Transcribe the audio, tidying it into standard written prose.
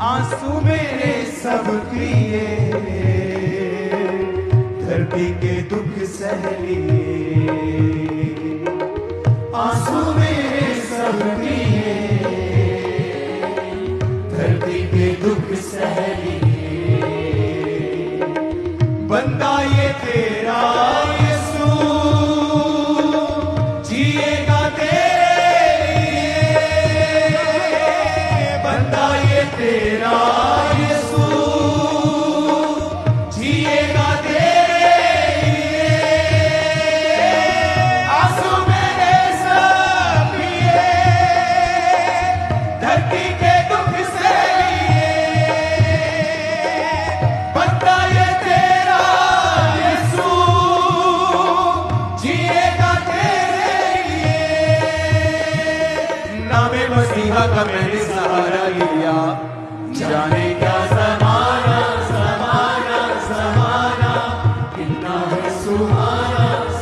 आंसू मेरे सब प्रिय, धरती के दुख सह लिए। आंसू मेरे सब प्रिय, धरती के दुख सह लिए। बंदा ये तेरा यीशु जिएगा तेरे लिए। बंदा ये तेरा यीशु जिएगा तेरे लिए। आंसू मेरे सब प्रिय, धरती के दुख से लिए। बंदा ये तेरा यीशु जिएगा तेरे लिए। नामे मसीहा का मैंने सहारा लिया, जाने क्या